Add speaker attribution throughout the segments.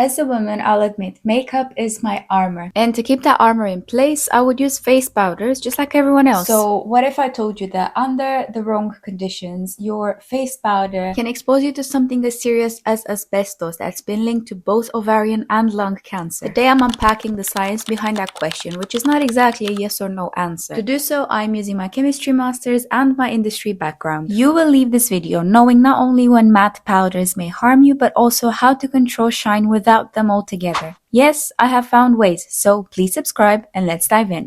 Speaker 1: As a woman, I'll admit, makeup is my armor. And to keep that armor in place, I would use face powders just like everyone else. So what if I told you that under the wrong conditions, your face powder can expose you to something as serious as asbestos that's been linked to both ovarian and lung cancer? Today I'm unpacking the science behind that question, which is not exactly a yes or no answer. To do so, I'm using my chemistry masters and my industry background. You will leave this video knowing not only when matte powders may harm you, but also how to control shine without them altogether. Yes, I have found ways, so please subscribe and let's dive in.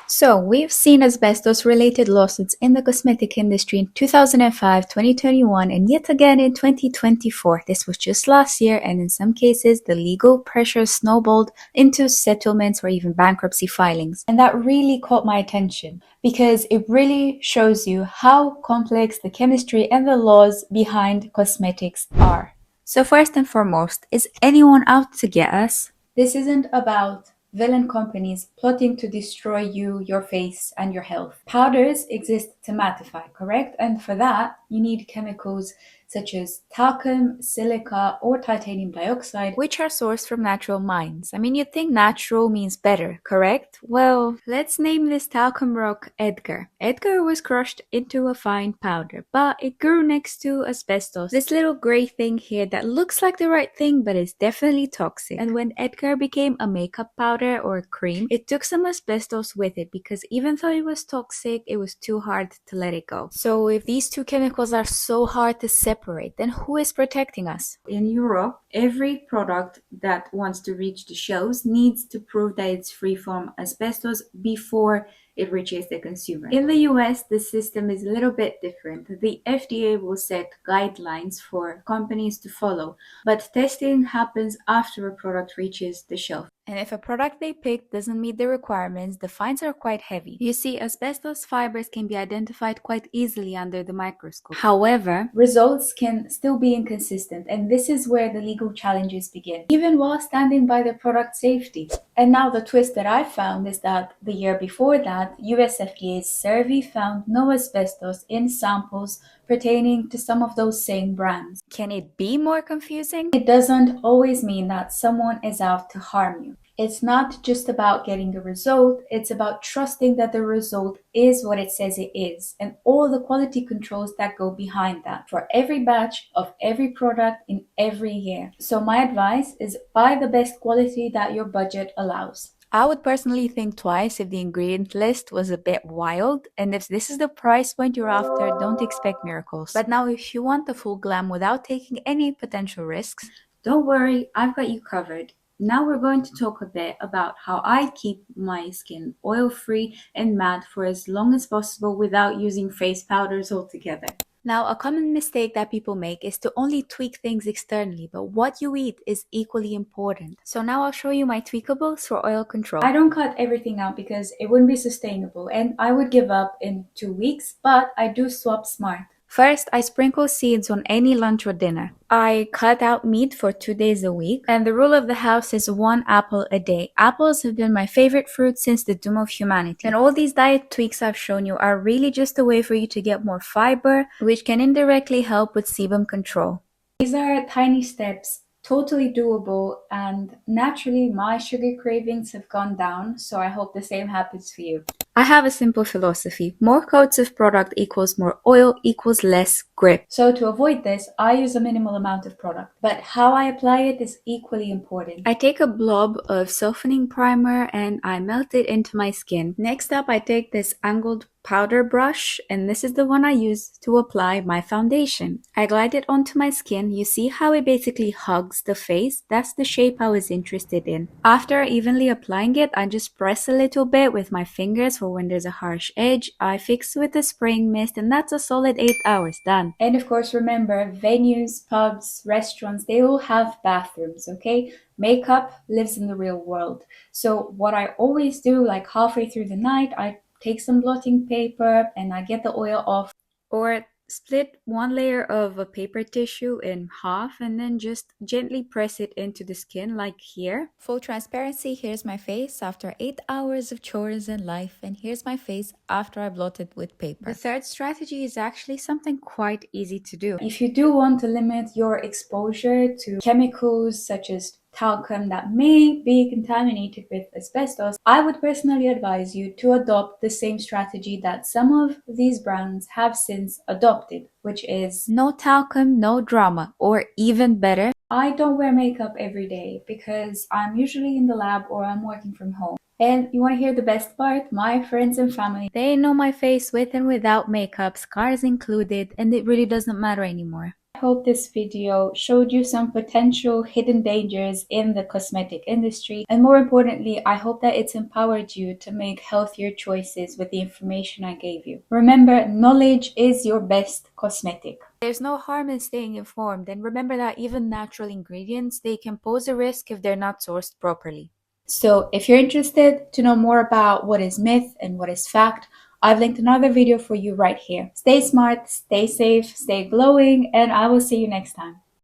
Speaker 1: So, we've seen asbestos-related lawsuits in the cosmetic industry in 2005, 2021, and yet again in 2024. This was just last year, and in some cases, the legal pressure snowballed into settlements or even bankruptcy filings. And that really caught my attention because it really shows you how complex the chemistry and the laws behind cosmetics are. So first and foremost, is anyone out to get us? This isn't about villain companies plotting to destroy you, your face, and your health. Powders exist to mattify, correct? And for that, you need chemicals such as talcum, silica, or titanium dioxide, which are sourced from natural mines. I mean, you'd think natural means better, correct? Well, let's name this talcum rock Edgar. Edgar was crushed into a fine powder, but it grew next to asbestos, this little gray thing here that looks like the right thing, but is definitely toxic. And when Edgar became a makeup powder or a cream, it took some asbestos with it because even though it was toxic, it was too hard to let it go. So if these two chemicals are so hard to separate, then who is protecting us? In Europe, every product that wants to reach the shelves needs to prove that it's free from asbestos before it reaches the consumer. In the US, the system is a little bit different. The FDA will set guidelines for companies to follow, but testing happens after a product reaches the shelf. And if a product they pick doesn't meet the requirements, the fines are quite heavy. You see, asbestos fibers can be identified quite easily under the microscope. However, results can still be inconsistent, and this is where the legal challenges begin, even while standing by the product safety. And now the twist that I found is that the year before that, US FDA's survey found no asbestos in samples pertaining to some of those same brands. Can it be more confusing? It doesn't always mean that someone is out to harm you. It's not just about getting a result, it's about trusting that the result is what it says it is, and all the quality controls that go behind that for every batch of every product in every year. So my advice is buy the best quality that your budget allows. I would personally think twice if the ingredient list was a bit wild, and if this is the price point you're after, don't expect miracles. But now if you want the full glam without taking any potential risks, don't worry, I've got you covered. Now we're going to talk a bit about how I keep my skin oil-free and matte for as long as possible without using face powders altogether. Now, a common mistake that people make is to only tweak things externally, but what you eat is equally important. So now I'll show you my tweakables for oil control. I don't cut everything out because it wouldn't be sustainable and I would give up in 2 weeks, but I do swap smart. First, I sprinkle seeds on any lunch or dinner. I cut out meat for 2 days a week, and the rule of the house is 1 apple a day. Apples have been my favorite fruit since the doom of humanity. And all these diet tweaks I've shown you are really just a way for you to get more fiber, which can indirectly help with sebum control. These are tiny steps, totally doable, and naturally my sugar cravings have gone down, so I hope the same happens for you. I have a simple philosophy. More coats of product equals more oil equals less grip. So to avoid this, I use a minimal amount of product. But how I apply it is equally important. I take a blob of softening primer and I melt it into my skin. Next up, I take this angled powder brush, and this is the one I use to apply my foundation. I glide it onto my skin. You see how it basically hugs the face? That's the shape I was interested in. After evenly applying it, I just press a little bit with my fingers for when there's a harsh edge. I fix with a spraying mist, and that's a solid 8 hours done. And of course, remember, venues, pubs, restaurants, they all have bathrooms, okay? Makeup lives in the real world. So what I always do, like halfway through the night, I take some blotting paper and I get the oil off. Or Split one layer of a paper tissue in half and then just gently press it into the skin like here. Full transparency, here's my face after 8 hours of chores and life, and here's my face after I blotted with paper. The third strategy is actually something quite easy to do. If you do want to limit your exposure to chemicals such as talcum that may be contaminated with asbestos, I would personally advise you to adopt the same strategy that some of these brands have since adopted, which is no talcum, no drama, or even better, I don't wear makeup every day because I'm usually in the lab or I'm working from home. And you want to hear the best part? My friends and family, they know my face with and without makeup, scars included, and it really doesn't matter anymore. I hope this video showed you some potential hidden dangers in the cosmetic industry, and more importantly, I hope that it's empowered you to make healthier choices with the information I gave you. Remember, knowledge is your best cosmetic. There's no harm in staying informed, and remember that even natural ingredients, they can pose a risk if they're not sourced properly. So if you're interested to know more about what is myth and what is fact, I've linked another video for you right here. Stay smart, stay safe, stay glowing, and I will see you next time.